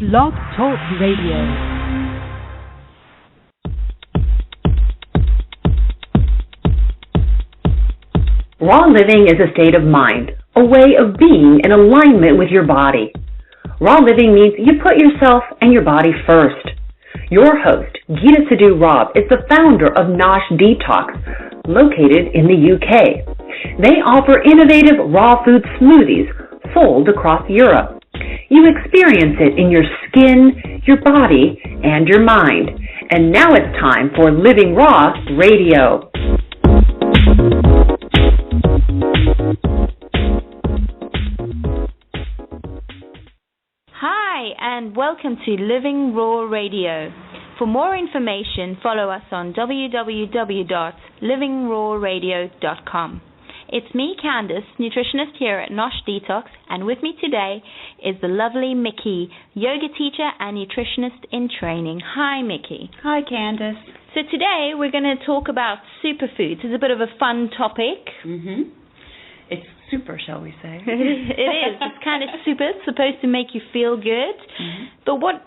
Blog Talk Radio. Raw living is a state of mind, a way of being in alignment with your body. Raw living means you put yourself and your body first. Your host, Sidhu-Robb, is the founder of Nosh Detox, located in the UK. They offer innovative raw food smoothies sold across Europe. You experience it in your skin, your body, and your mind. And now it's time for Living Raw Radio. Hi, and welcome to Living Raw Radio. For more information, follow us on www.livingrawradio.com. It's me, Candice, nutritionist here at Nosh Detox, and with me today is the lovely Micki, yoga teacher and nutritionist in training. Hi, Micki. Hi, Candice. So today we're going to talk about superfoods. It's a bit of a fun topic. It's super, shall we say? It is. It's kind of super. It's supposed to make you feel good. But what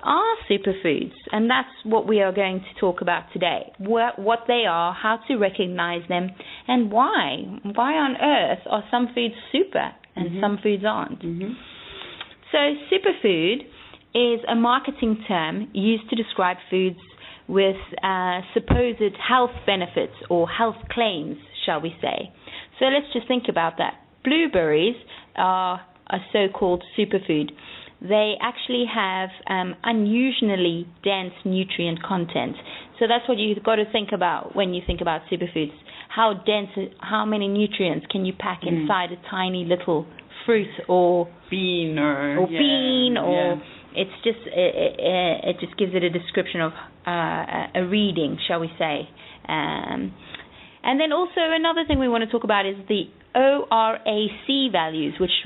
are superfoods? And that's what we are going to talk about today. What they are, how to recognize them, and why. Why on earth are some foods super and some foods aren't? So superfood is a marketing term used to describe foods with supposed health benefits or health claims, shall we say. So let's just think about that. Blueberries are a so-called superfood. They actually have unusually dense nutrient content. So that's what you've got to think about when you think about superfoods. How dense, how many nutrients can you pack inside a tiny little fruit or bean it's just it just gives it a description of a reading, shall we say. And then also another thing we want to talk about is the ORAC values, which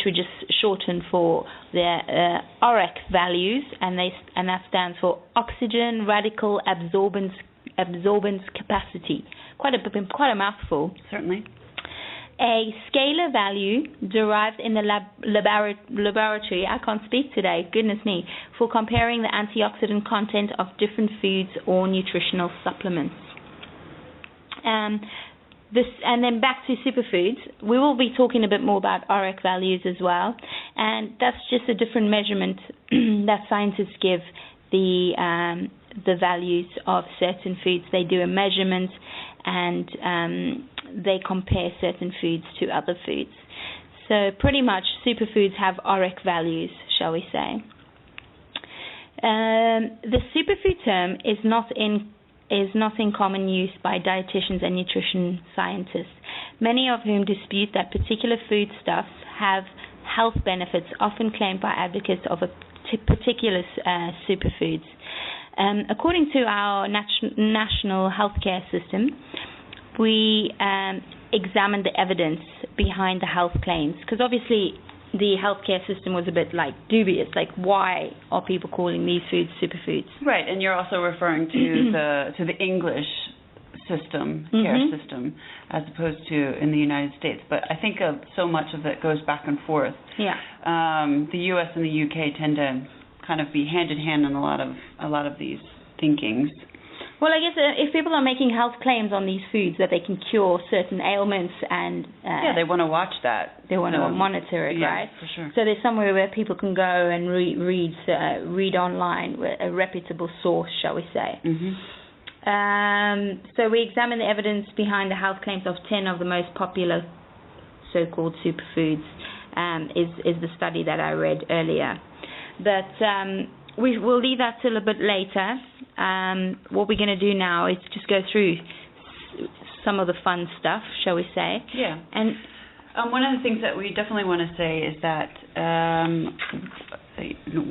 we just shorten for the ORAC values, and that stands for oxygen radical absorbance capacity. Quite a mouthful. Certainly. A scalar value derived in the laboratory, I can't speak today, goodness me, for comparing the antioxidant content of different foods or nutritional supplements. And then back to superfoods, we will be talking a bit more about ORAC values as well, and that's just a different measurement that scientists give the values of certain foods. They do a measurement and they compare certain foods to other foods. So pretty much superfoods have ORAC values, shall we say. The superfood term is not in common use by dietitians and nutrition scientists, many of whom dispute that particular foodstuffs have health benefits often claimed by advocates of a particular superfoods. According to our national healthcare system, we examined the evidence behind the health claims, because obviously the healthcare system was a bit dubious, why are people calling these foods superfoods? Right, and you're also referring to the English system, care system, as opposed to in the United States. But I think so much of it goes back and forth. Yeah. The U.S. and the UK tend to kind of be hand in hand in a lot of these thinkings. Well, I guess if people are making health claims on these foods that they can cure certain ailments and... they want to watch that. They want to monitor it, right? For sure. So there's somewhere where people can go and read online, a reputable source, shall we say. So we examine the evidence behind the health claims of 10 of the most popular so-called superfoods, is the study that I read earlier. But we will leave that till a bit later. What we're going to do now is just go through some of the fun stuff, shall we say. Yeah. And one of the things that we definitely want to say is that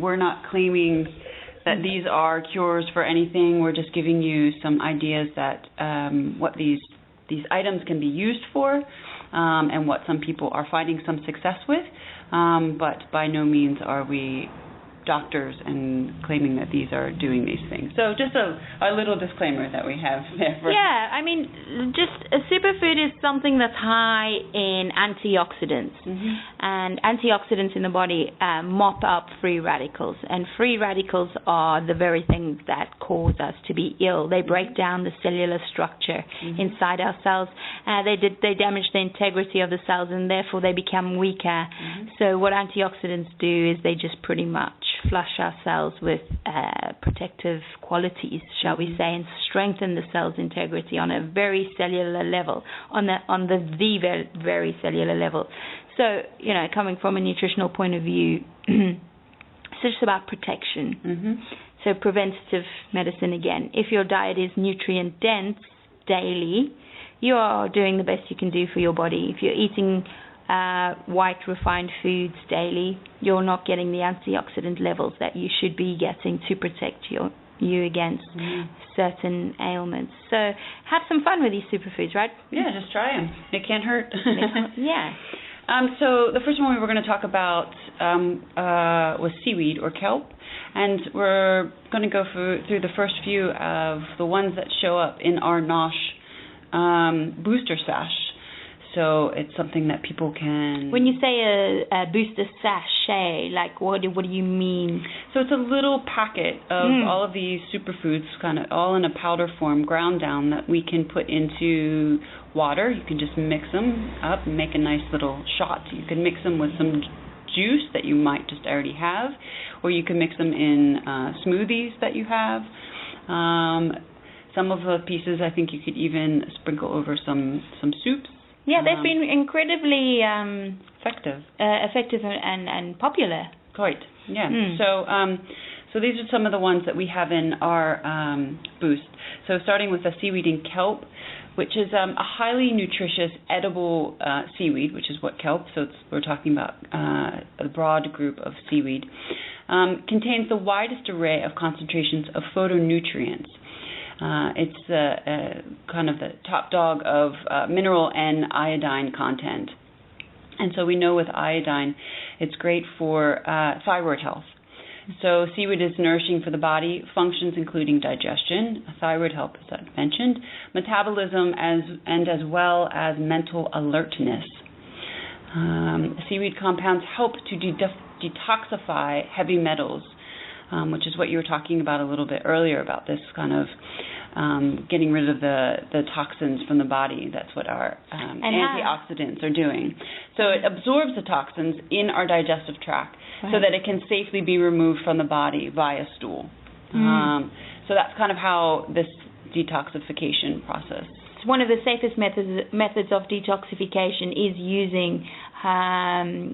we're not claiming that these are cures for anything. We're just giving you some ideas that what these items can be used for, and what some people are finding some success with. But by no means are we doctors and claiming that these are doing these things. So just a little disclaimer that we have there. Yeah, I mean, just a superfood is something that's high in antioxidants. And antioxidants in the body mop up free radicals. And free radicals are the very things that cause us to be ill. They break down the cellular structure inside our cells. They damage the integrity of the cells, and therefore they become weaker. So what antioxidants do is they just pretty much flush our cells with protective qualities, shall we say, and strengthen the cell's integrity on a very cellular level, on the very cellular level. So, you know, coming from a nutritional point of view, it's just about protection. So preventative medicine again. If your diet is nutrient dense daily, you are doing the best you can do for your body. If you're eating white refined foods daily, you're not getting the antioxidant levels that you should be getting to protect you against certain ailments. So have some fun with these superfoods, right? Yeah, just try them. It can't hurt. Yeah. So the first one we were going to talk about was seaweed or kelp. And we're going to go through the first few of the ones that show up in our Nosh booster sash. So it's something that people can... When you say a booster sachet, like what do you mean? So it's a little packet of all of these superfoods, kind of all in a powder form, ground down, that we can put into water. You can just mix them up and make a nice little shot. You can mix them with some juice that you might just already have, or you can mix them in smoothies that you have. Some of the pieces, I think you could even sprinkle over some soups. Yeah, they've been incredibly effective and popular. Quite, yeah. So these are some of the ones that we have in our boost. So starting with the seaweed and kelp, which is a highly nutritious edible seaweed, which is what kelp. So we're talking about a broad group of seaweed. Contains the widest array of concentrations of phytonutrients. It's kind of the top dog of mineral and iodine content. And so we know with iodine, it's great for thyroid health. So seaweed is nourishing for the body, functions including digestion, thyroid health, as I mentioned, metabolism, as well as mental alertness. Seaweed compounds help to detoxify heavy metals, which is what you were talking about a little bit earlier, about this kind of getting rid of the toxins from the body. That's what our antioxidants are doing. So it absorbs the toxins in our digestive tract so that it can safely be removed from the body via stool. So that's kind of how this detoxification process. It's one of the safest methods of detoxification is using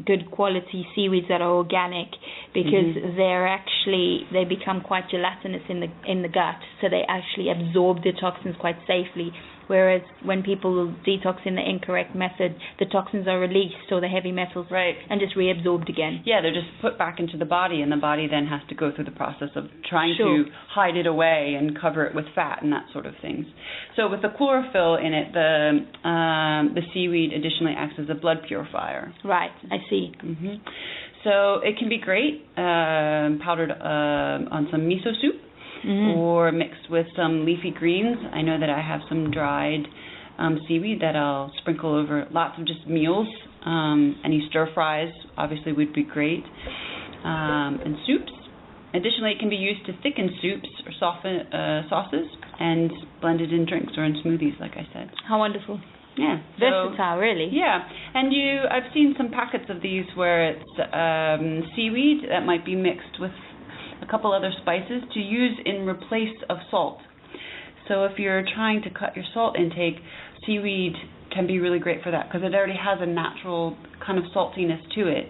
good quality seaweeds that are organic, because they become quite gelatinous in the gut, so they actually absorb the toxins quite safely. Whereas when people detox in the incorrect method, the toxins are released, or the heavy metals, and just reabsorbed again. Yeah, they're just put back into the body, and the body then has to go through the process of trying to hide it away and cover it with fat and that sort of things. So with the chlorophyll in it, the seaweed additionally acts as a blood purifier. Right, I see. So it can be great powdered on some miso soup. Or mixed with some leafy greens. I know that I have some dried seaweed that I'll sprinkle over lots of just meals. Any stir fries obviously would be great. And soups. Additionally, it can be used to thicken soups or soften sauces and blended in drinks or in smoothies, like I said. How wonderful. Yeah. Versatile, really. Yeah. And I've seen some packets of these where it's seaweed that might be mixed with a couple other spices to use in replace of salt. So if you're trying to cut your salt intake, seaweed can be really great for that, because it already has a natural kind of saltiness to it.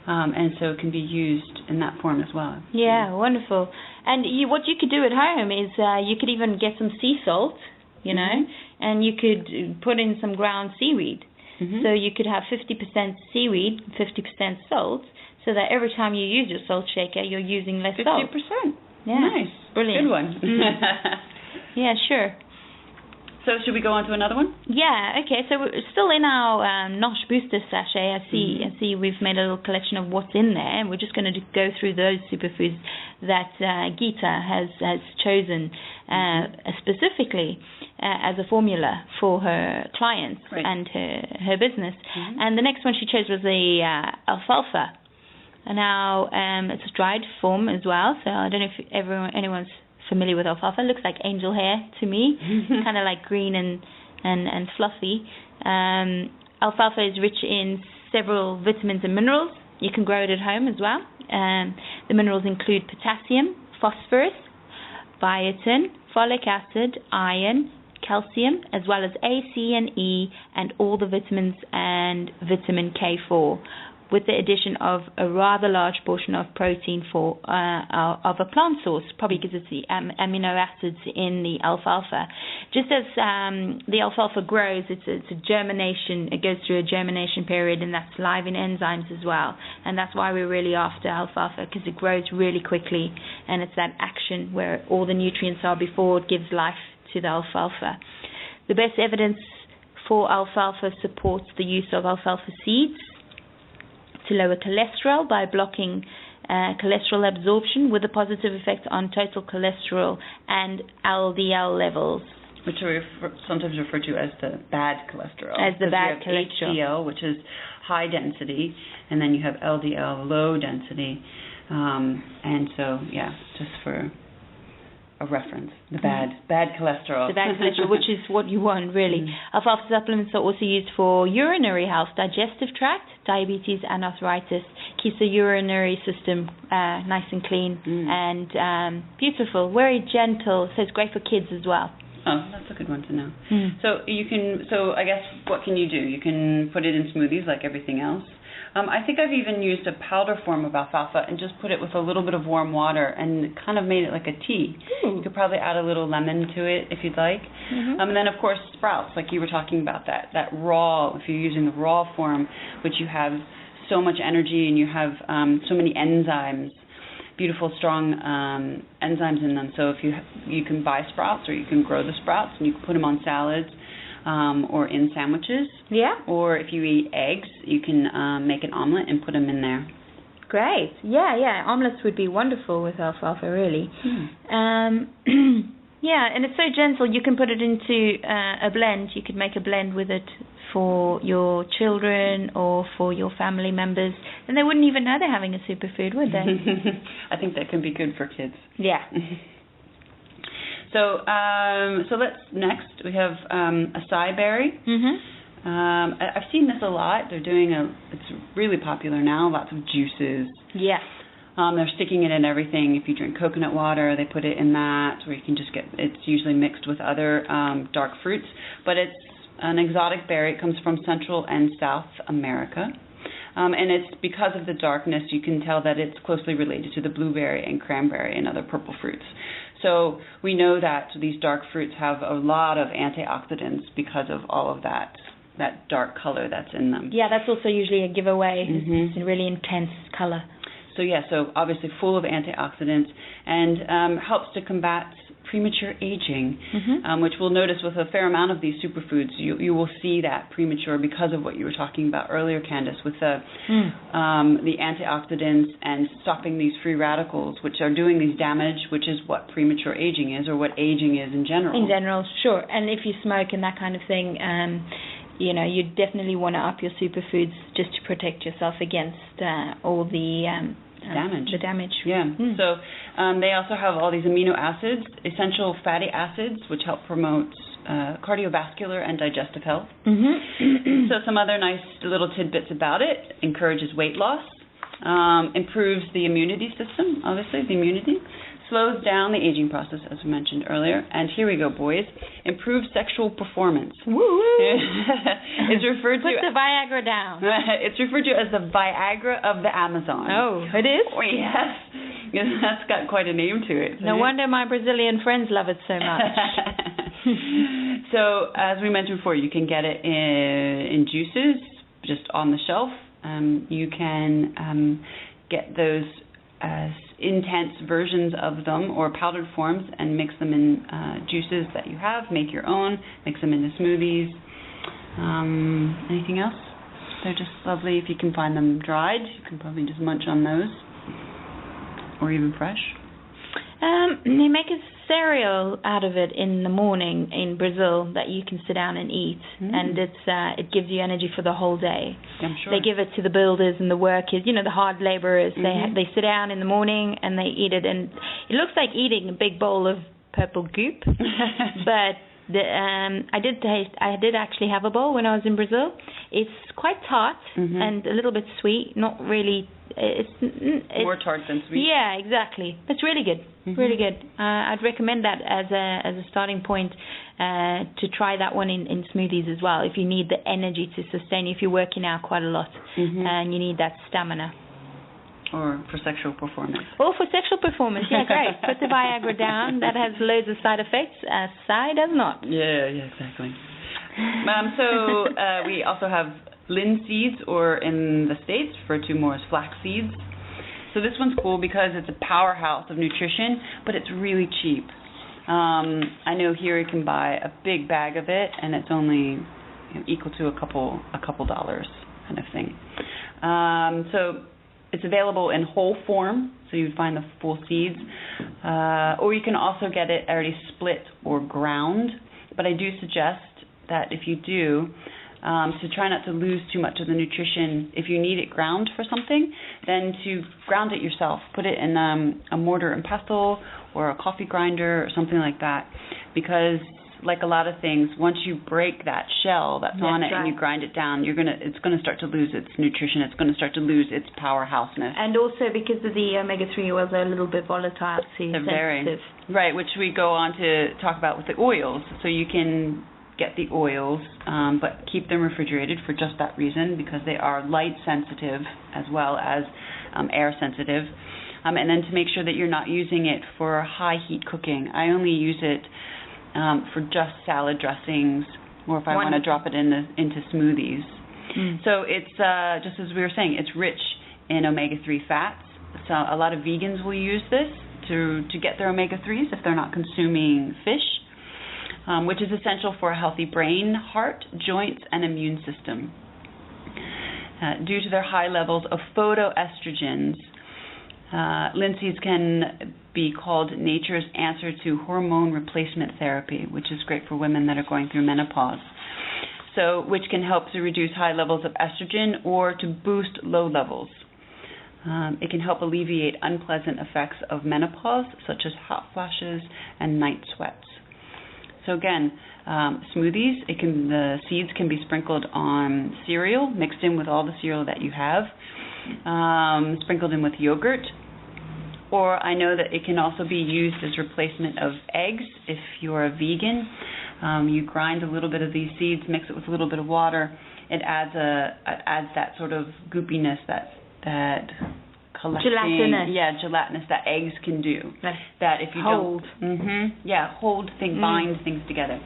And so it can be used in that form as well. Yeah, wonderful. And what you could do at home is you could even get some sea salt, and you could put in some ground seaweed. So you could have 50% seaweed, 50% salt, so that every time you use your salt shaker, you're using less salt. 50%. Yeah. Nice. Brilliant. Good one. Yeah, sure. So should we go on to another one? Yeah, okay. So we're still in our Nosh Booster sachet. I see we've made a little collection of what's in there, and we're just going to go through those superfoods that Geeta has chosen specifically as a formula for her clients and her business. And the next one she chose was the alfalfa. And now it's a dried form as well, so I don't know if anyone's familiar with alfalfa. It looks like angel hair to me, kind of like green and fluffy. Alfalfa is rich in several vitamins and minerals. You can grow it at home as well. The minerals include potassium, phosphorus, biotin, folic acid, iron, calcium, as well as A, C, and E, and all the vitamins and vitamin K4, with the addition of a rather large portion of protein of a plant source, probably because it's the amino acids in the alfalfa. Just as the alfalfa grows, it's a germination. It goes through a germination period, and that's live in enzymes as well. And that's why we're really after alfalfa, because it grows really quickly, and it's that action where all the nutrients are before it gives life to the alfalfa. The best evidence for alfalfa supports the use of alfalfa seeds to lower cholesterol by blocking cholesterol absorption, with a positive effect on total cholesterol and LDL levels. Which are sometimes referred to as the bad cholesterol. As the bad you have cholesterol. HDL, which is high density, and then you have LDL, low density. And so, just for a reference, the bad cholesterol. The bad cholesterol, which is what you want, really. Alfalfa supplements are also used for urinary health, digestive tract, diabetes, and arthritis. Keeps the urinary system nice and clean and beautiful, very gentle. So it's great for kids as well. Oh, that's a good one to know. So I guess what can you do? You can put it in smoothies like everything else. I think I've even used a powder form of alfalfa and just put it with a little bit of warm water and kind of made it like a tea. You could probably add a little lemon to it if you'd like. And then, of course, sprouts, like you were talking about, that raw, if you're using the raw form, which you have so much energy and you have so many enzymes, beautiful, strong enzymes in them. So if you can buy sprouts, or you can grow the sprouts, and you can put them on salads, or in sandwiches. Yeah. Or if you eat eggs, you can make an omelet and put them in there. Great. Yeah. Omelets would be wonderful with alfalfa, really. Yeah, and it's so gentle. You can put it into a blend. You could make a blend with it for your children or for your family members, and they wouldn't even know they're having a superfood, would they? I think that can be good for kids. Yeah. So let's next we have acai berry. I've seen this a lot. They're doing it's really popular now. Lots of juices. Yeah. They're sticking it in everything. If you drink coconut water, they put it in that. Or you can just it's usually mixed with other dark fruits. But it's an exotic berry. It comes from Central and South America. And it's because of the darkness, you can tell that it's closely related to the blueberry and cranberry and other purple fruits. So we know that these dark fruits have a lot of antioxidants because of all of that dark color that's in them. Yeah, that's also usually a giveaway. It's a really intense color. So obviously full of antioxidants and helps to combat premature aging, which we'll notice with a fair amount of these superfoods. You will see that premature because of what you were talking about earlier, Candice, with the antioxidants and stopping these free radicals, which are doing these damage, which is what premature aging is, or what aging is in general. In general, sure. And if you smoke and that kind of thing, you definitely want to up your superfoods just to protect yourself against all the damage. The damage. Yeah. So they also have all these amino acids, essential fatty acids, which help promote cardiovascular and digestive health. So some other nice little tidbits about it: encourages weight loss, improves the immunity system, obviously the immunity, slows down the aging process, as we mentioned earlier. And here we go, boys. Improves sexual performance. Woo-woo. It's referred to... Put the Viagra down. It's referred to as the Viagra of the Amazon. Oh, it is? Oh, yes. That's got quite a name to it. No wonder my Brazilian friends love it so much. So, as we mentioned before, you can get it in juices, just on the shelf. You can get those intense versions of them or powdered forms and mix them in juices that you have. Make your own. Mix them into smoothies. Anything else? They're just lovely. If you can find them dried, you can probably just munch on those, or even fresh. They make a cereal out of it in the morning in Brazil that you can sit down and eat, and it gives you energy for the whole day. I'm sure. They give it to the builders and the workers, the hard laborers. They sit down in the morning and they eat it, and it looks like eating a big bowl of purple goop, but I did actually have a bowl when I was in Brazil. It's quite tart and a little bit sweet, not really. It's more tart than sweet. Yeah, exactly. It's really good, really good. I'd recommend that as a starting point to try that one in smoothies as well. If you need the energy to sustain, if you're working out quite a lot and you need that stamina. Or for sexual performance. Or for sexual performance, yeah, great. Put the Viagra down. That has loads of side effects. Sai does not. Yeah, exactly. So we also have linseeds, or in the States, referred to more as flax seeds. So this one's cool because it's a powerhouse of nutrition, but it's really cheap. I know here you can buy a big bag of it, and it's only equal to a couple dollars kind of thing. So it's available in whole form, so you'd find the full seeds, or you can also get it already split or ground. But I do suggest that if you do, to try not to lose too much of the nutrition. If you need it ground for something, then to ground it yourself. Put it in a mortar and pestle or a coffee grinder or something like that, because like a lot of things, once you break that shell that's on it and you grind it down, it's gonna start to lose its nutrition. It's gonna start to lose its powerhouseness. And also because of the omega-3 oils are a little bit volatile, so sensitive. Very, right, which we go on to talk about with the oils. So you can get the oils, but keep them refrigerated for just that reason, because they are light sensitive as well as air sensitive. And then to make sure that you're not using it for high heat cooking. I only use it for just salad dressings, or if I want to drop it into smoothies. So it's, just as we were saying, it's rich in omega-3 fats. So a lot of vegans will use this to get their omega-3s if they're not consuming fish, which is essential for a healthy brain, heart, joints, and immune system. Due to their high levels of phytoestrogens, linseeds can be called nature's answer to hormone replacement therapy, which is great for women that are going through menopause. So, which can help to reduce high levels of estrogen or to boost low levels. It can help alleviate unpleasant effects of menopause, such as hot flashes and night sweats. So again, smoothies, the seeds can be sprinkled on cereal, mixed in with all the cereal that you have, sprinkled in with yogurt, or I know that it can also be used as replacement of eggs if you're a vegan. You grind a little bit of these seeds, mix it with a little bit of water. It adds that sort of goopiness that collecting, gelatinous that eggs can do. That if you hold, hold things, bind things together.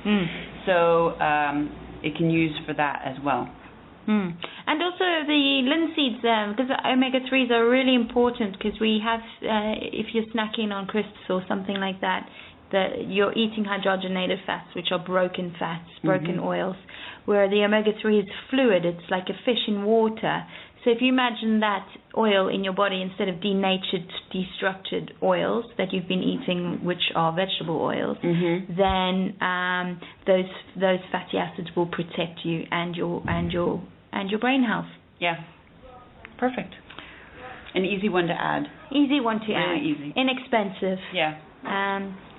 So it can use for that as well. And also the linseeds, because omega-3s are really important, because we have, if you're snacking on crisps or something like that, you're eating hydrogenated fats, which are broken fats, broken oils, where the omega-3 is fluid. It's like a fish in water. So if you imagine that oil in your body, instead of denatured, destructured oils that you've been eating, which are vegetable oils, then those fatty acids will protect you and your brain health. Yeah, perfect. An easy one to add. Easy one to add. Really easy. Inexpensive. Yeah.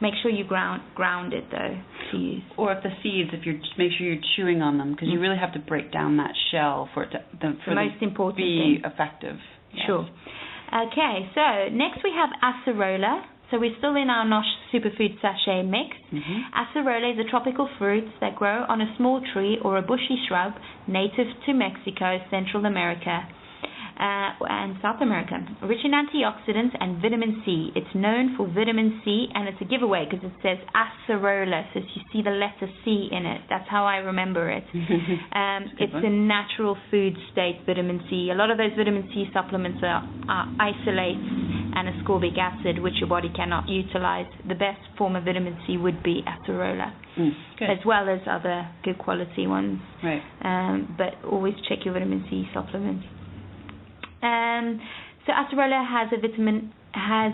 Make sure you ground it though to use. Or if the seeds, make sure you're chewing on them, because you really have to break down that shell for it to be effective. Yes. Sure. Okay, so next we have acerola. So we're still in our Nosh Superfood Sachet mix. Acerola is a tropical fruit that grow on a small tree or a bushy shrub native to Mexico, Central America, and South America. Rich in antioxidants and vitamin C. It's known for vitamin C, and it's a giveaway because it says acerola, so you see the letter C in it. That's how I remember it. It's a natural food state vitamin C. A lot of those vitamin C supplements are isolates and ascorbic acid, which your body cannot utilize. The best form of vitamin C would be acerola, as well as other good quality ones. Right. But always check your vitamin C supplements. So acerola has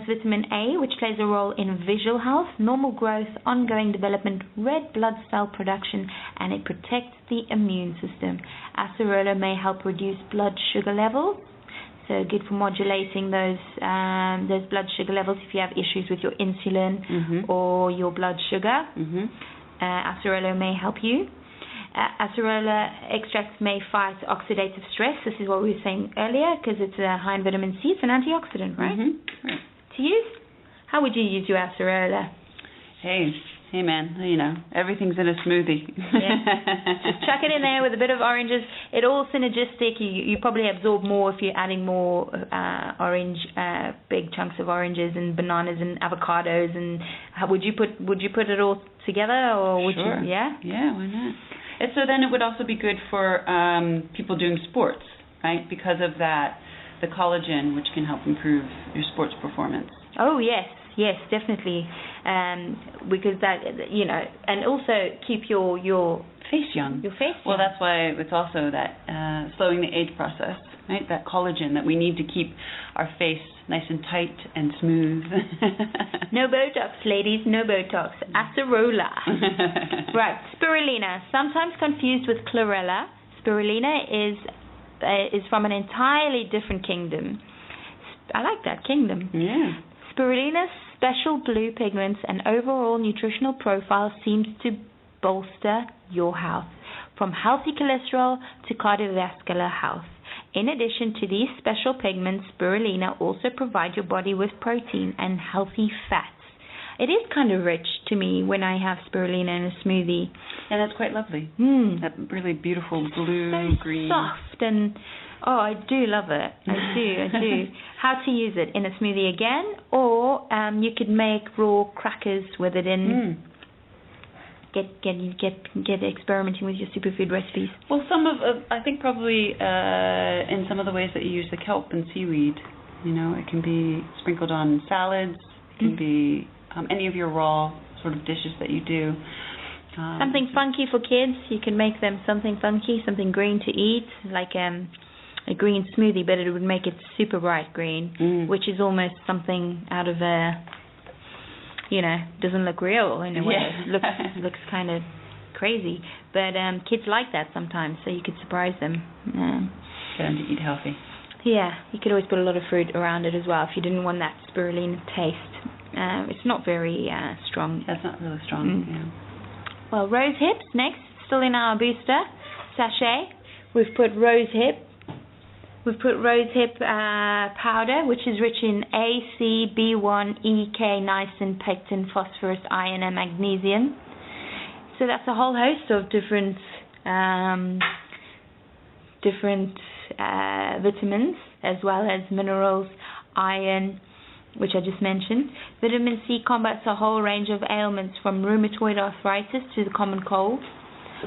vitamin A, which plays a role in visual health, normal growth, ongoing development, red blood cell production, and it protects the immune system. Acerola may help reduce blood sugar levels, so good for modulating those blood sugar levels if you have issues with your insulin or your blood sugar. Acerola may help you. Acerola extracts may fight oxidative stress. This is what we were saying earlier, because it's high in vitamin C. It's an antioxidant, right? Right. To use? How would you use your acerola? Hey man, everything's in a smoothie. Just chuck it in there with a bit of oranges. It's all synergistic. You probably absorb more if you're adding more big chunks of oranges and bananas and avocados. And would you put it all together, or would Sure. you? Yeah. Yeah, why not? And so then it would also be good for people doing sports, right? Because of that, the collagen, which can help improve your sports performance. Oh yes, definitely. Because that, and also keep your face young. Your face. Well, young. that's why it's also that slowing the age process, right? That collagen that we need to keep our face nice and tight and smooth. No Botox, ladies, no Botox. Acerola. Right, spirulina, sometimes confused with chlorella. Spirulina is from an entirely different kingdom. I like that, kingdom. Yeah. Spirulina's special blue pigments and overall nutritional profile seems to bolster your health, from healthy cholesterol to cardiovascular health. In addition to these special pigments, spirulina also provides your body with protein and healthy fats. It is kind of rich to me when I have spirulina in a smoothie. And that's quite lovely. That really beautiful blue, so green. Soft and, I do love it. I do. How to use it in a smoothie again, or you could make raw crackers with it in. Get experimenting with your superfood recipes. Well, I think probably in some of the ways that you use the kelp and seaweed, it can be sprinkled on salads. It can be any of your raw sort of dishes that you do. Something funky for kids. You can make them something funky, something green to eat, like a green smoothie, but it would make it super bright green, which is almost something out of a, doesn't look real in a way. Yeah. Looks kind of crazy, but kids like that sometimes, so you could surprise them. Get them to eat healthy. Yeah, you could always put a lot of fruit around it as well if you didn't want that spirulina taste. It's not very strong. That's not really strong. Yeah. Well, rose hips next, still in our booster sachet. We've put rose hip powder, which is rich in A, C, B1, E, K, niacin, pectin, phosphorus, iron, and magnesium. So that's a whole host of different vitamins, as well as minerals, iron, which I just mentioned. Vitamin C combats a whole range of ailments, from rheumatoid arthritis to the common cold.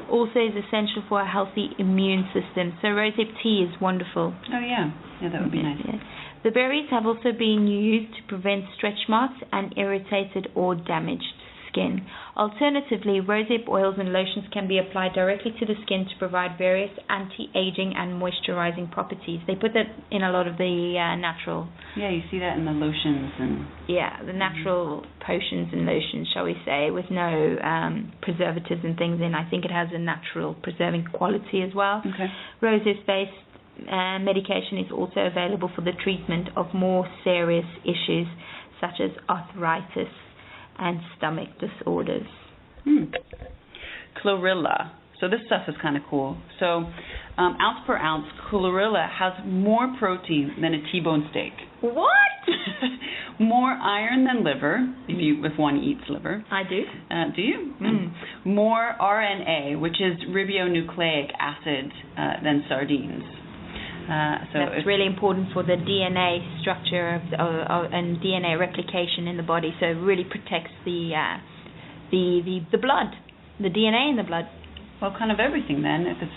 Also is essential for a healthy immune system. So rosehip tea is wonderful. Oh, yeah. Yeah, that would be nice. Yeah. The berries have also been used to prevent stretch marks and irritated or damaged skin. Alternatively, rosehip oils and lotions can be applied directly to the skin to provide various anti-aging and moisturizing properties. They put that in a lot of the natural... Yeah, you see that in the lotions and... Yeah, the natural potions and lotions, shall we say, with no preservatives and things in. I think it has a natural preserving quality as well. Okay. Rosehip-based medication is also available for the treatment of more serious issues such as arthritis and stomach disorders. Chlorella. So this stuff is kind of cool. So ounce per ounce, chlorella has more protein than a T-bone steak. What? More iron than liver, if one eats liver. I do. Do you? More RNA, which is ribonucleic acid, than sardines. That's really important for the DNA structure and DNA replication in the body. So it really protects the blood, the DNA in the blood. Well, kind of everything then. If it's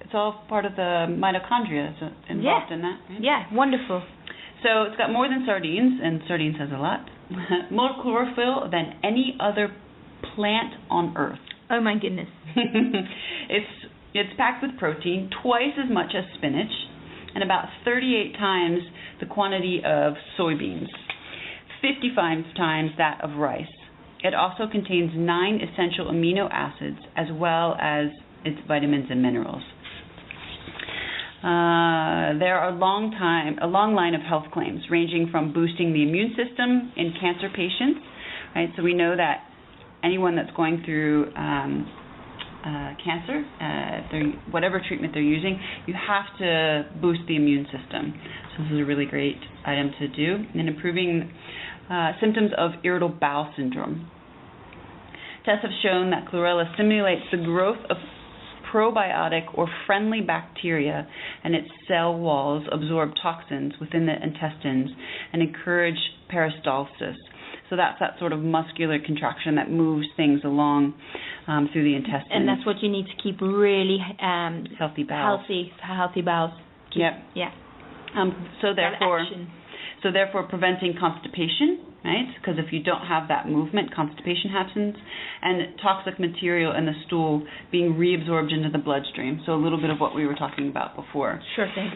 it's all part of the mitochondria involved in that. Right? Yeah, wonderful. So it's got more than sardines, and sardines has a lot. More chlorophyll than any other plant on Earth. Oh my goodness. It's packed with protein, twice as much as spinach, and about 38 times the quantity of soybeans, 55 times that of rice. It also contains 9 essential amino acids as well as its vitamins and minerals. There are a long line of health claims ranging from boosting the immune system in cancer patients, right? So we know that anyone that's going through cancer, whatever treatment they're using, you have to boost the immune system. So this is a really great item to do. And improving symptoms of irritable bowel syndrome. Tests have shown that chlorella stimulates the growth of probiotic or friendly bacteria, and its cell walls absorb toxins within the intestines and encourage peristalsis. So that's that sort of muscular contraction that moves things along through the intestines. And that's what you need to keep really healthy bowels. Healthy bowels. Yep. Yeah. So therefore, preventing constipation, right? Because if you don't have that movement, constipation happens, and toxic material in the stool being reabsorbed into the bloodstream. So a little bit of what we were talking about before. Sure thing.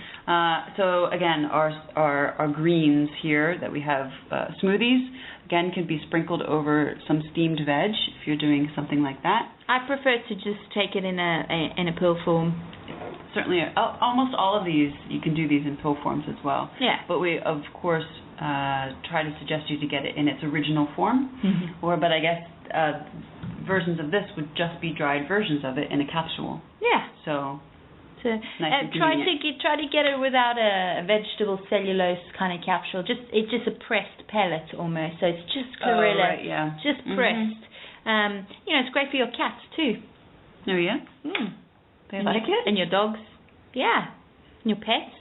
So again, our greens here that we have smoothies, again, can be sprinkled over some steamed veg if you're doing something like that. I prefer to just take it in a pill form. Certainly, almost all of these, you can do these in pill forms as well. Yeah. But we, of course, try to suggest you to get it in its original form. Mm-hmm. But I guess versions of this would just be dried versions of it in a capsule. Yeah. So nice try to get it without a vegetable cellulose kind of capsule. It's just a pressed pellet almost. So it's just chlorella. Oh, right, yeah. Just pressed. It's great for your cats too. Oh yeah. They like it. And your dogs. Yeah. And your pets.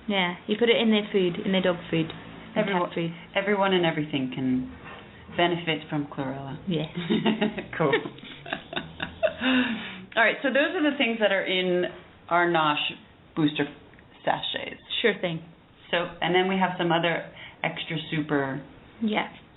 Yeah. You put it in their food, in their dog food, cat food. Everyone and everything can benefit from chlorella. Yeah. Cool. All right, so those are the things that are in our Nosh booster sachets. Sure thing. So, and then we have some other extra super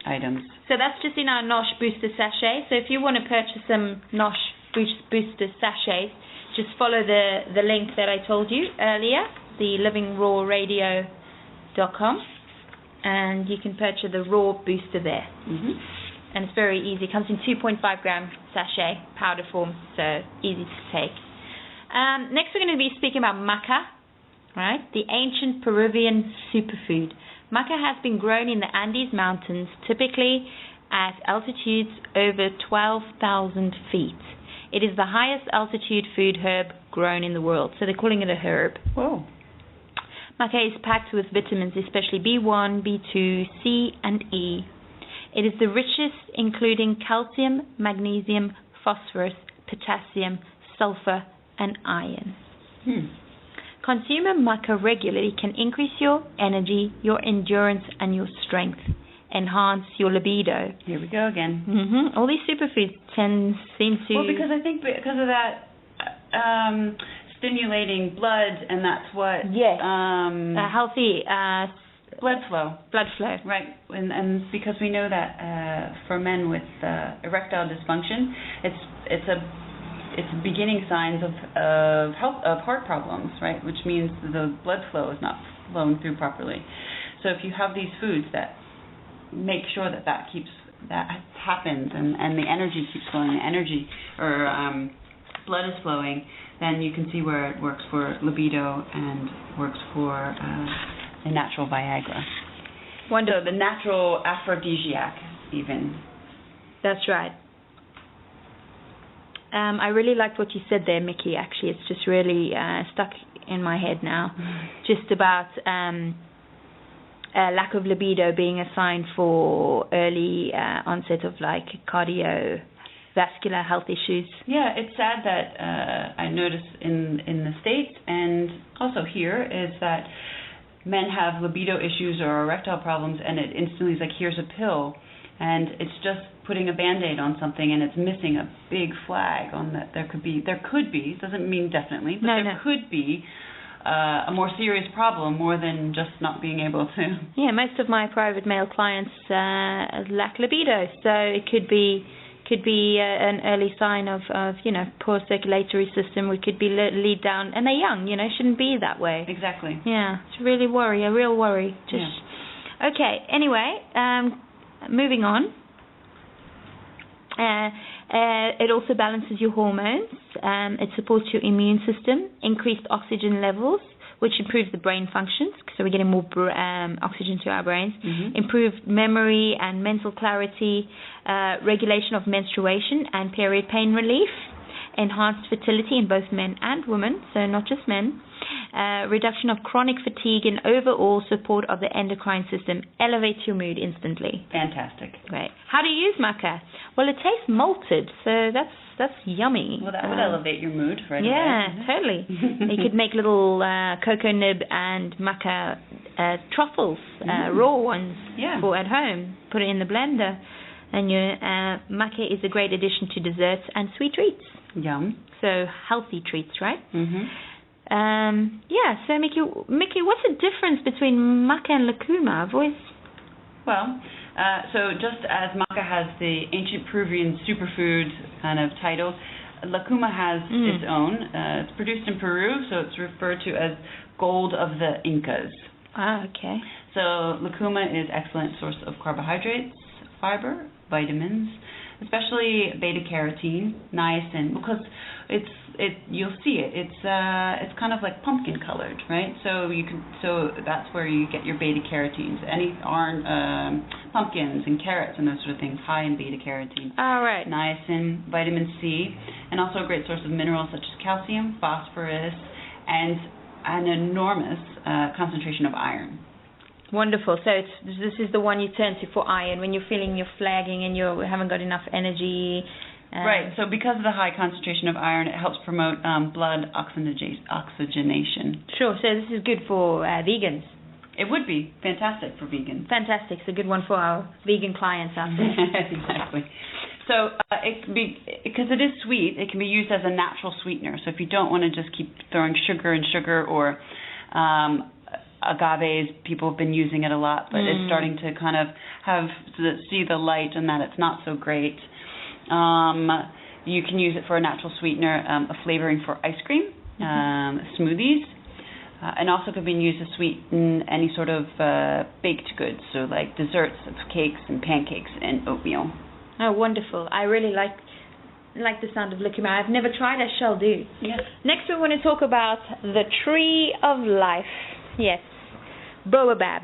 items. So that's just in our Nosh booster sachet. So if you want to purchase some Nosh booster sachets, just follow the link that I told you earlier, the livingrawradio.com, and you can purchase the raw booster there. Mm-hmm. And it's very easy. It comes in 2.5 gram sachet, powder form, so easy to take. Next we're going to be speaking about maca, right? The ancient Peruvian superfood. Maca has been grown in the Andes Mountains, typically at altitudes over 12,000 feet. It is the highest altitude food herb grown in the world, so they're calling it a herb. Whoa. Maca is packed with vitamins, especially B1, B2, C, and E. It is the richest, including calcium, magnesium, phosphorus, potassium, sulfur, and iron. Consuming maca regularly can increase your energy, your endurance, and your strength. Enhance your libido. Here we go again. Mm-hmm. All these superfoods seem to... Well, because I think because of that stimulating blood, and that's what... Yes. Healthy... blood flow. Blood flow. Right. And because we know that for men with erectile dysfunction, it's beginning signs of heart problems, right? Which means the blood flow is not flowing through properly. So if you have these foods that make sure that happens and the energy keeps flowing, blood is flowing, then you can see where it works for libido and works for the natural Viagra. Wonderful. So the natural aphrodisiac even. That's right. I really liked what you said there, Micki, actually. It's just really stuck in my head now. Just about lack of libido being a sign for early onset of like cardiovascular health issues. Yeah, it's sad that I notice in the States and also here is that men have libido issues or erectile problems, and it instantly is like, here's a pill, and it's just putting a Band-Aid on something, and it's missing a big flag on that there could be, doesn't mean definitely, but there could be a more serious problem more than just not being able to. Yeah, most of my private male clients lack libido, so it could be an early sign of poor circulatory system. We could be lead down, and they're young, shouldn't be that way. Exactly. Yeah, it's really a real worry. Okay. Anyway, moving on. It also balances your hormones. It supports your immune system, increased oxygen levels, which improves the brain functions, so we're getting more oxygen to our brains, improved memory and mental clarity, regulation of menstruation and period pain relief, enhanced fertility in both men and women, so not just men, reduction of chronic fatigue, and overall support of the endocrine system. Elevates your mood instantly. Fantastic. Great. How do you use maca? Well, it tastes malted, so that's yummy. Well, that would elevate your mood right away. Yeah, totally. You could make little cocoa nib and maca truffles, raw ones, for at home. Put it in the blender. And your maca is a great addition to desserts and sweet treats. Yum. So healthy treats, right? Mm-hmm. So Micki, what's the difference between maca and lucuma? Well, so just as maca has the ancient Peruvian superfood kind of title, lucuma has its own. It's produced in Peru, so it's referred to as gold of the Incas. Ah, okay. So lucuma is excellent source of carbohydrates, fiber, vitamins, especially beta carotene, niacin, because you'll see it. It's kind of like pumpkin colored, right? So that's where you get your beta carotenes. Any pumpkins and carrots and those sort of things high in beta carotene. All right. Niacin, vitamin C, and also a great source of minerals such as calcium, phosphorus, and an enormous concentration of iron. Wonderful. So this is the one you turn to for iron when you're feeling you're flagging and you haven't got enough energy. Right. So because of the high concentration of iron, it helps promote blood oxygenation. Sure. So this is good for vegans. It would be fantastic for vegans. Fantastic. It's a good one for our vegan clients out there. Exactly. So it can be, because it is sweet, it can be used as a natural sweetener. So if you don't want to just keep throwing sugar or agaves, people have been using it a lot, but it's starting to kind of see the light and that it's not so great. You can use it for a natural sweetener, a flavoring for ice cream, smoothies, and also could be used to sweeten any sort of baked goods, so like desserts of cakes and pancakes and oatmeal. Oh, wonderful. I really like the sound of lucuma. I've never tried. I shall do. Yes. Next we want to talk about the tree of life. Yes. Baobab.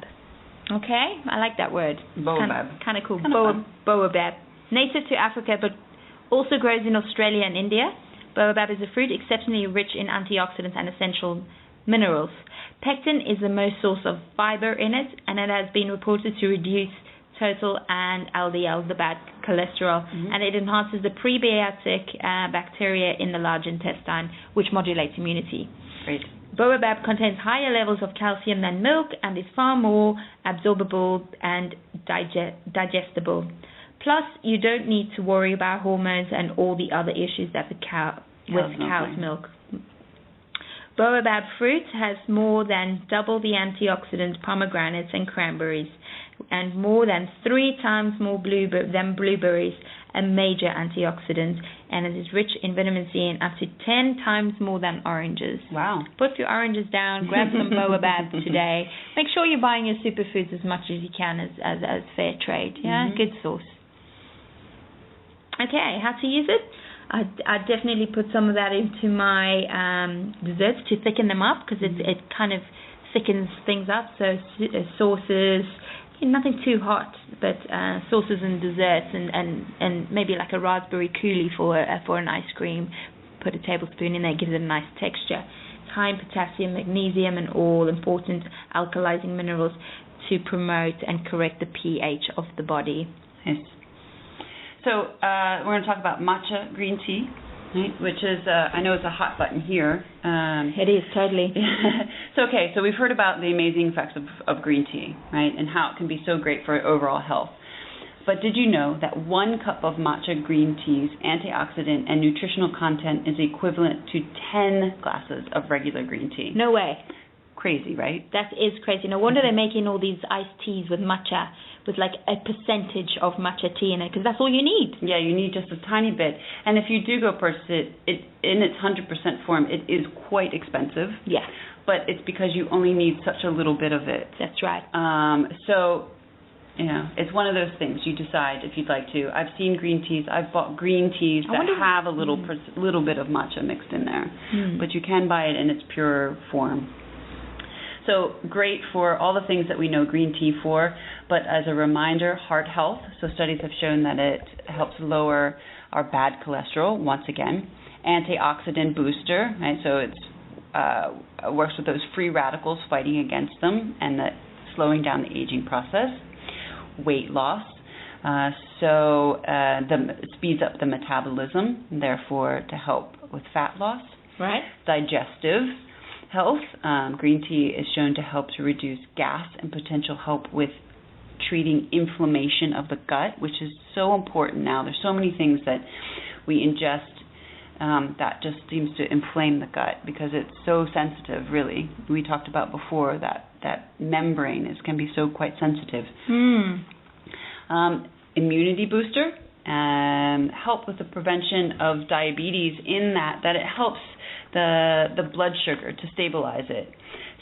Okay? I like that word. Baobab. Kind of cool. Baobab. Native to Africa, but also grows in Australia and India. Baobab is a fruit exceptionally rich in antioxidants and essential minerals. Pectin is the most source of fiber in it, and it has been reported to reduce total and LDL, the bad cholesterol, and it enhances the prebiotic bacteria in the large intestine, which modulates immunity. Great. Baobab contains higher levels of calcium than milk and is far more absorbable and digestible. Plus, you don't need to worry about hormones and all the other issues that cow's milk. Baobab fruit has more than double the antioxidants pomegranates and cranberries, and more than 3 times more than blueberries, a major antioxidant, and it is rich in vitamin C and up to 10 times more than oranges. Wow. Put your oranges down, grab some Baobab today. Make sure you're buying your superfoods as much as you can as fair trade. Yeah, good source. Okay, how to use it? I definitely put some of that into my desserts to thicken them up, because it kind of thickens things up. So sauces, nothing too hot, but sauces and desserts, and maybe like a raspberry coulis for an ice cream. Put a tablespoon in there, gives it a nice texture. It's high in potassium, magnesium, and all important alkalizing minerals to promote and correct the pH of the body. Yes. So we're going to talk about matcha green tea, right, which is, I know it's a hot button here. It is, totally. So we've heard about the amazing effects of green tea, right, and how it can be so great for overall health. But did you know that 1 cup of matcha green tea's antioxidant and nutritional content is equivalent to 10 glasses of regular green tea? No way. Crazy, right? That is crazy. No wonder they're making all these iced teas with matcha, with like a percentage of matcha tea in it, because that's all you need. Yeah, you need just a tiny bit. And if you do go purchase it in its 100% form, it is quite expensive. Yes. But it's because you only need such a little bit of it. That's right. So, you know, it's one of those things. You decide if you'd like to. I've seen green teas. I've bought green teas that have a little bit of matcha mixed in there. But you can buy it in its pure form. So great for all the things that we know green tea for, but as a reminder, heart health. So studies have shown that it helps lower our bad cholesterol, once again. Antioxidant booster, right? So it works with those free radicals, fighting against them, and that slowing down the aging process. Weight loss. It speeds up the metabolism, therefore to help with fat loss. Right. Digestive health. Green tea is shown to help to reduce gas and potential help with treating inflammation of the gut, which is so important now. There's so many things that we ingest that just seems to inflame the gut because it's so sensitive, really. We talked about before that membrane can be so quite sensitive. Immunity booster, help with the prevention of diabetes in that it helps the blood sugar to stabilize it.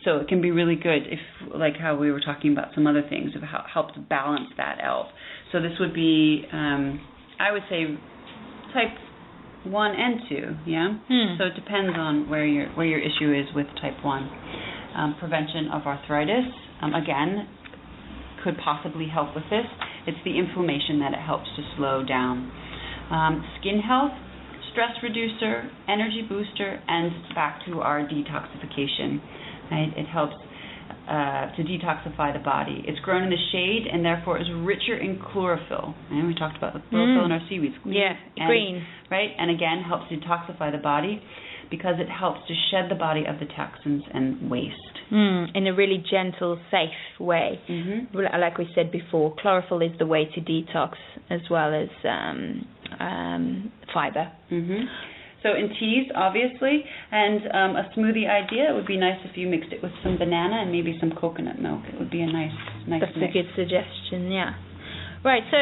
So it can be really good if, like how we were talking about some other things, of how it helps balance that out. So this would be, I would say, type 1 and 2, yeah? So it depends on where your issue is with type 1. Prevention of arthritis, again, could possibly help with this. It's the inflammation that it helps to slow down. Skin health, stress reducer, energy booster, and back to our detoxification. Right? It helps to detoxify the body. It's grown in the shade and therefore is richer in chlorophyll. And we talked about the chlorophyll in our seaweeds. Green. Right? And again, helps detoxify the body because it helps to shed the body of the toxins and waste. In a really gentle, safe way. Like we said before, chlorophyll is the way to detox as well as fiber. So in teas, obviously, and a smoothie idea, it would be nice if you mixed it with some banana and maybe some coconut milk. It would be a nice That's mix. a good suggestion, yeah. Right, so,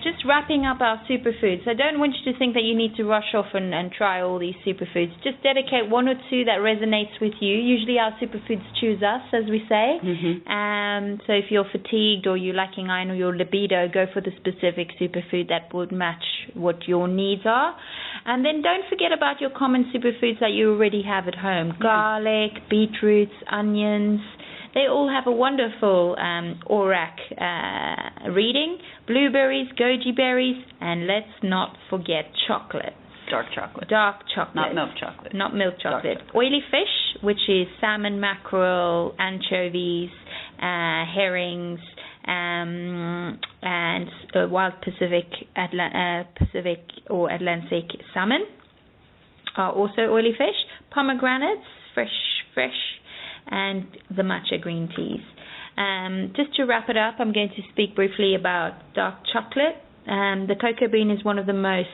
just wrapping up our superfoods. I don't want you to think that you need to rush off and try all these superfoods. Just dedicate 1 or 2 that resonates with you. Usually our superfoods choose us, as we say. So if you're fatigued or you're lacking iron or your libido, go for the specific superfood that would match what your needs are. And then don't forget about your common superfoods that you already have at home. Garlic, beetroots, onions. They all have a wonderful ORAC reading. Blueberries, goji berries, and let's not forget chocolate. Dark chocolate. Dark chocolate. Not milk chocolate. Not milk chocolate. Oily fish, which is salmon, mackerel, anchovies, herrings, and wild Pacific or Atlantic salmon are also oily fish. Pomegranates, fresh, and the matcha green teas. Just to wrap it up, I'm going to speak briefly about dark chocolate. The cocoa bean is one of the most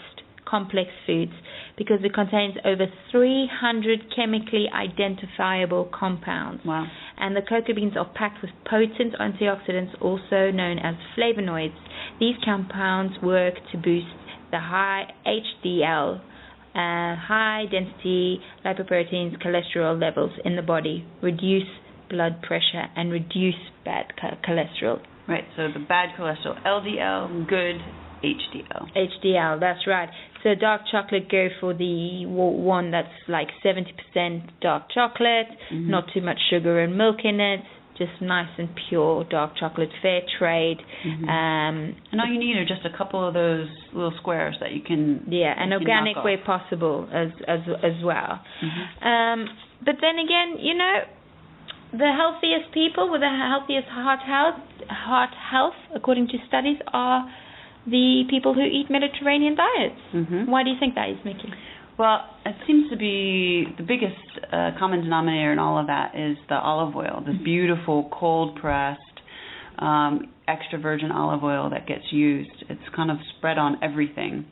complex foods because it contains over 300 chemically identifiable compounds. Wow. And the cocoa beans are packed with potent antioxidants, also known as flavonoids. These compounds work to boost the high HDL, high-density lipoproteins, cholesterol levels in the body, reduce blood pressure, and reduce bad cholesterol. Right, so the bad cholesterol, LDL, good HDL. HDL, that's right. So dark chocolate, go for the one that's like 70% dark chocolate, not too much sugar and milk in it, just nice and pure dark chocolate, fair trade. And all you need are just a couple of those little squares that you can an organic way possible as well. But then again, the healthiest people with the healthiest heart health, according to studies, are the people who eat Mediterranean diets. Why do you think that is, Micki? Well, it seems to be the biggest common denominator in all of that is the olive oil, this beautiful cold-pressed extra virgin olive oil that gets used. It's kind of spread on everything.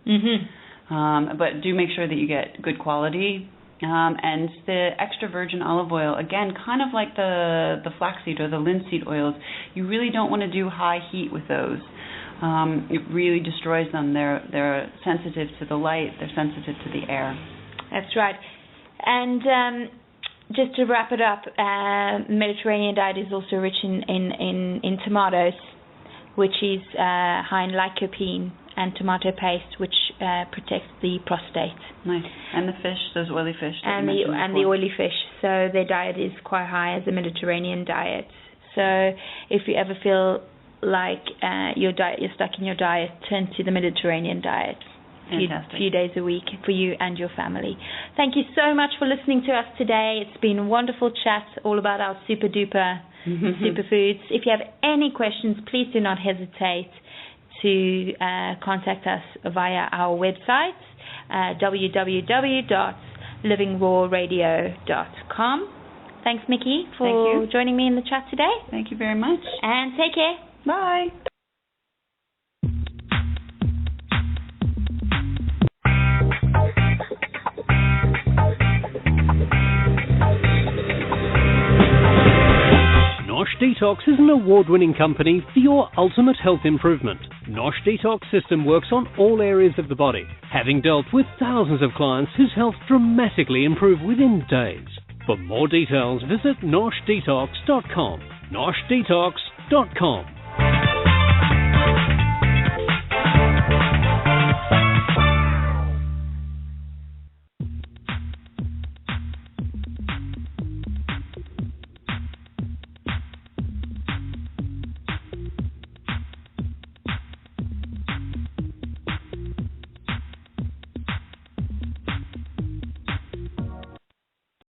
But do make sure that you get good quality. And the extra virgin olive oil, again, kind of like the flaxseed or the linseed oils, you really don't want to do high heat with those. It really destroys them. They're sensitive to the light. They're sensitive to the air. That's right. And just to wrap it up, Mediterranean diet is also rich in tomatoes, which is high in lycopene, and tomato paste, which protects the prostate. Nice. And the fish, those oily fish. And the oily fish. So their diet is quite high as a Mediterranean diet. So if you ever feel like you're stuck in your diet, turn to the Mediterranean diet. Fantastic. Few days a week for you and your family. Thank you so much for listening to us today. It's been a wonderful chat all about our super duper superfoods. If you have any questions, please do not hesitate to contact us via our website, www.livingrawradio.com. Thanks, Micki, for joining me in the chat today. Thank you very much. And take care. Bye. Nosh Detox is an award-winning company for your ultimate health improvement. Nosh Detox system works on all areas of the body, having dealt with thousands of clients whose health dramatically improved within days. For more details, visit NoshDetox.com. NoshDetox.com.